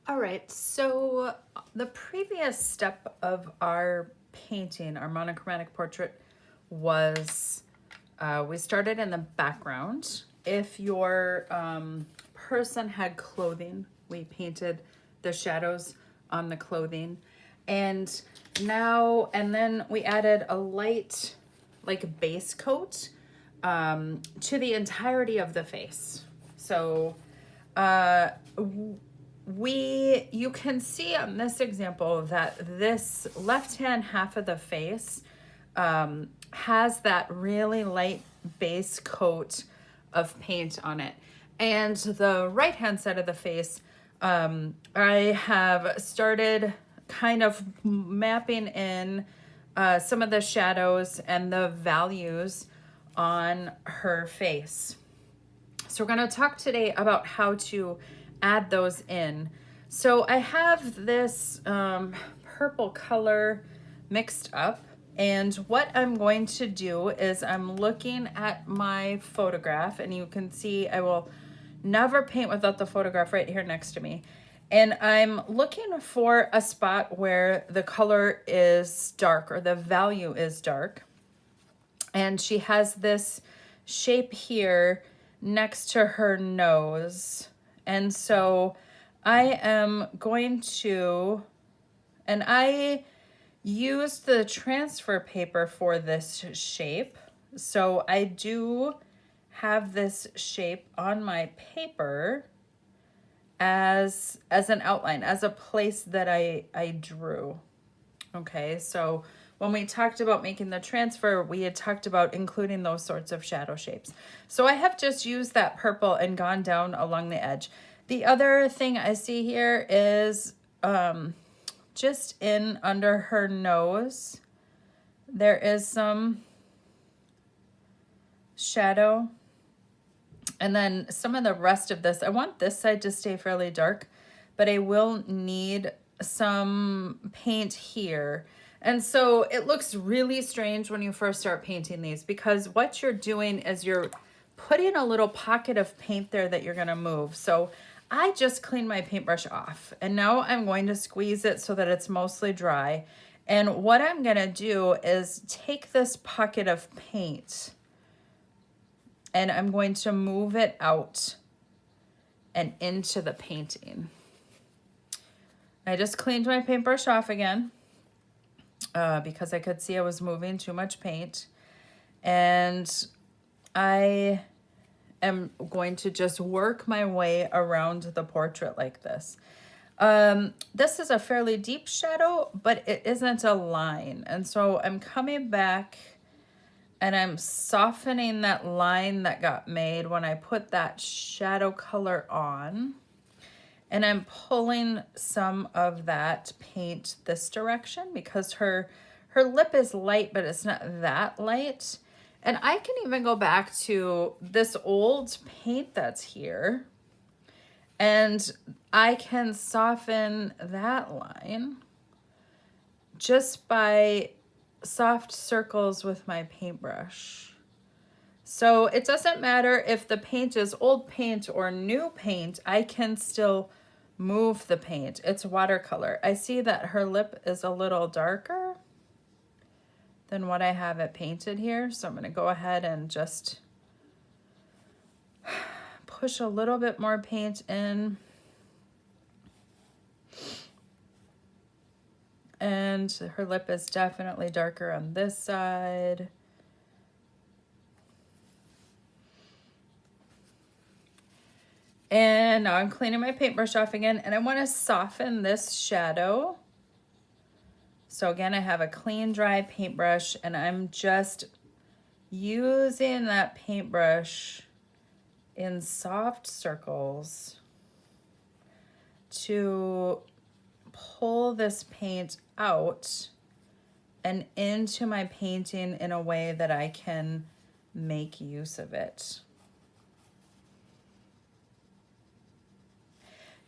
All right, so the previous step of our painting, our monochromatic portrait, was we started in the background. If your person had clothing, we painted the shadows on the clothing. And then we added a light, like base coat to the entirety of the face. So you can see on this example that this left hand half of the face has that really light base coat of paint on it. And the right hand side of the face, I have started kind of mapping in some of the shadows and the values on her face. So we're going to talk today about how to add those in. So I have this purple color mixed up, and what I'm going to do is I'm looking at my photograph, and you can see I will never paint without the photograph right here next to me. And I'm looking for a spot where the color is dark or the value is dark. And she has this shape here next to her nose. And so I am going to, and I used the transfer paper for this shape. So I do have this shape on my paper as an outline, as a place that I drew. Okay, so when we talked about making the transfer, we had talked about including those sorts of shadow shapes. So I have just used that purple and gone down along the edge. The other thing I see here is just in under her nose, there is some shadow. And then some of the rest of this, I want this side to stay fairly dark, but I will need some paint here. And so it looks really strange when you first start painting these, because what you're doing is you're putting a little pocket of paint there that you're gonna move. So I just cleaned my paintbrush off, and now I'm going to squeeze it so that it's mostly dry. And what I'm gonna do is take this pocket of paint and I'm going to move it out and into the painting. I just cleaned my paintbrush off again because I could see I was moving too much paint. And I am going to just work my way around the portrait like this. This is a fairly deep shadow, but it isn't a line. And so I'm coming back and I'm softening that line that got made when I put that shadow color on. And I'm pulling some of that paint this direction because her lip is light, but it's not that light. And I can even go back to this old paint that's here, and I can soften that line just by soft circles with my paintbrush. So it doesn't matter if the paint is old paint or new paint, I can still move the paint. It's watercolor. I see that her lip is a little darker than what I have it painted here. So I'm going to go ahead and just push a little bit more paint in. And her lip is definitely darker on this side. And now I'm cleaning my paintbrush off again, and I want to soften this shadow. So again, I have a clean, dry paintbrush, and I'm just using that paintbrush in soft circles to pull this paint out and into my painting in a way that I can make use of it.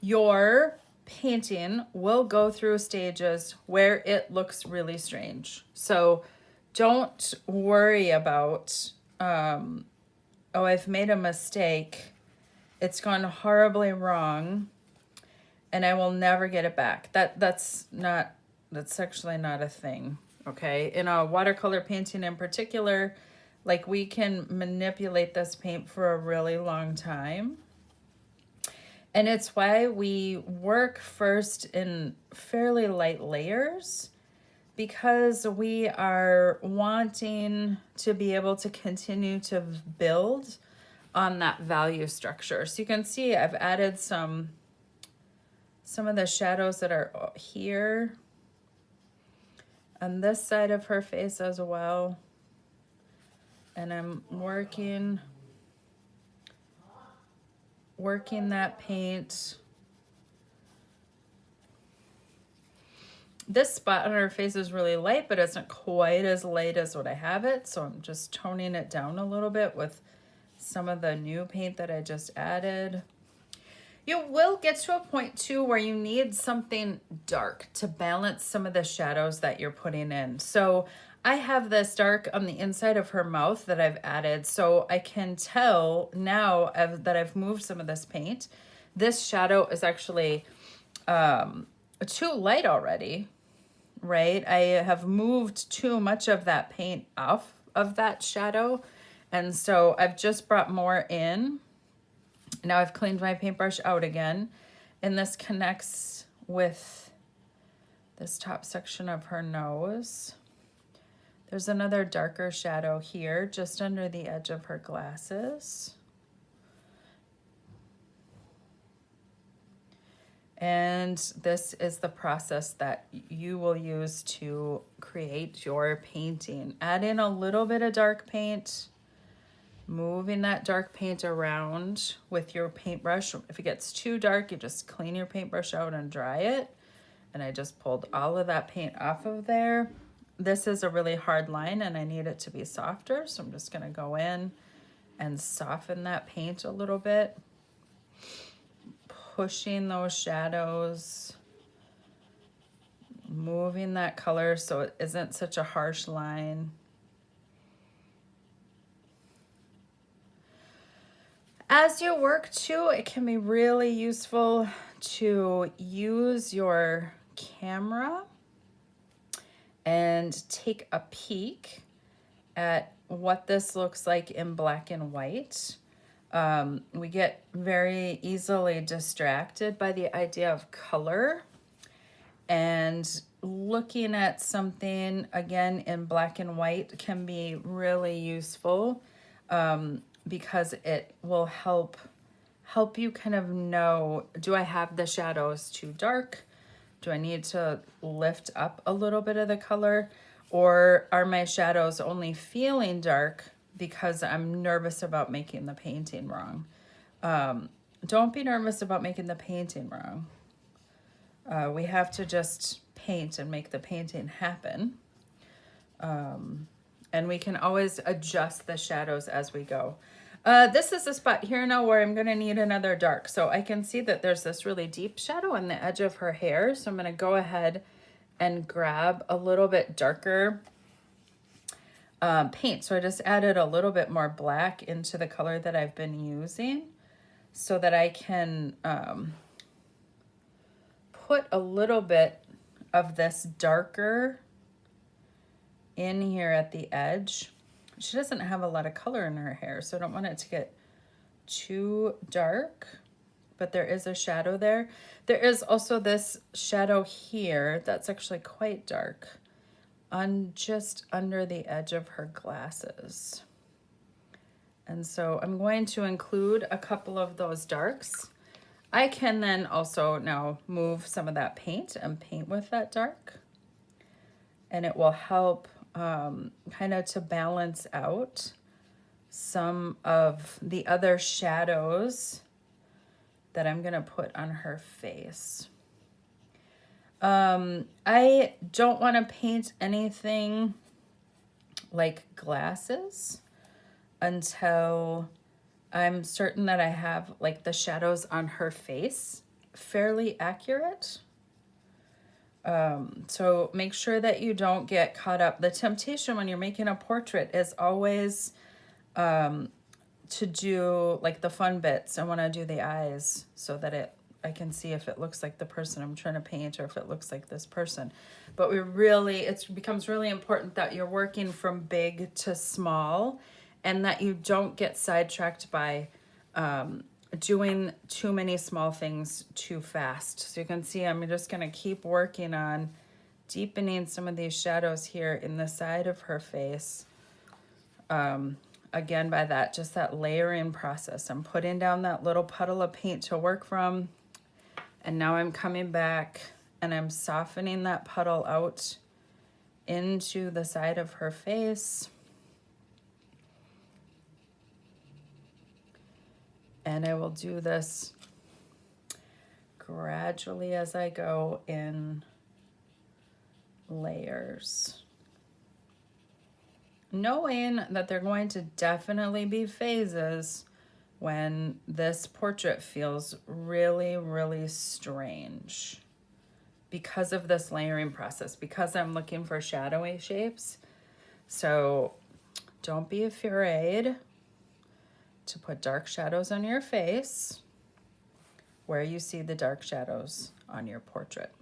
Your painting will go through stages where it looks really strange. So don't worry about, oh, I've made a mistake. It's gone horribly wrong. and I will never get it back. That's actually not a thing. Okay, in a watercolor painting in particular, like we can manipulate this paint for a really long time. And it's why we work first in fairly light layers, because we are wanting to be able to continue to build on that value structure. So you can see I've added some of the shadows that are here on this side of her face as well. And I'm working that paint. This spot on her face is really light, but it's not quite as light as what I have it. So I'm just toning it down a little bit with some of the new paint that I just added. You will get to a point too where you need something dark to balance some of the shadows that you're putting in. So I have this dark on the inside of her mouth that I've added, so I can tell now that I've moved some of this paint. This shadow is actually too light already, right? I have moved too much of that paint off of that shadow, and so I've just brought more in. Now I've cleaned my paintbrush out again, and this connects with this top section of her nose. There's another darker shadow here, just under the edge of her glasses. And this is the process that you will use to create your painting. Add in a little bit of dark paint, moving that dark paint around with your paintbrush. If it gets too dark, you just clean your paintbrush out and dry it. And I just pulled all of that paint off of there. This is a really hard line and I need it to be softer, so I'm just gonna go in and soften that paint a little bit, pushing those shadows, moving that color so it isn't such a harsh line. As you work too, it can be really useful to use your camera and take a peek at what this looks like in black and white. We get very easily distracted by the idea of color, and looking at something again in black and white can be really useful, because it will help you kind of know, do I have the shadows too dark? Do I need to lift up a little bit of the color? Or are my shadows only feeling dark because I'm nervous about making the painting wrong? Don't be nervous about making the painting wrong. We have to just paint and make the painting happen. And we can always adjust the shadows as we go. This is a spot here now where I'm going to need another dark. So I can see that there's this really deep shadow on the edge of her hair. So I'm going to go ahead and grab a little bit darker paint. So I just added a little bit more black into the color that I've been using so that I can put a little bit of this darker in here at the edge. She doesn't have a lot of color in her hair, so I don't want it to get too dark, but there is a shadow there. There is also this shadow here that's actually quite dark on just under the edge of her glasses. And so I'm going to include a couple of those darks. I can then also now move some of that paint and paint with that dark, and it will help kind of to balance out some of the other shadows that I'm gonna put on her face. I don't want to paint anything like glasses until I'm certain that I have like the shadows on her face fairly accurate. So make sure that you don't get caught up. The temptation when you're making a portrait is always to do like the fun bits. I want to do the eyes so that I can see if it looks like the person I'm trying to paint or if it looks like this person. But it becomes really important that you're working from big to small and that you don't get sidetracked by doing too many small things too fast. So you can see I'm just going to keep working on deepening some of these shadows here in the side of her face. Again, by that layering process. I'm putting down that little puddle of paint to work from, and now I'm coming back and I'm softening that puddle out into the side of her face. And I will do this gradually as I go in layers, knowing that they're going to definitely be phases when this portrait feels really, really strange because of this layering process, because I'm looking for shadowy shapes. So don't be afraid to put dark shadows on your face where you see the dark shadows on your portrait.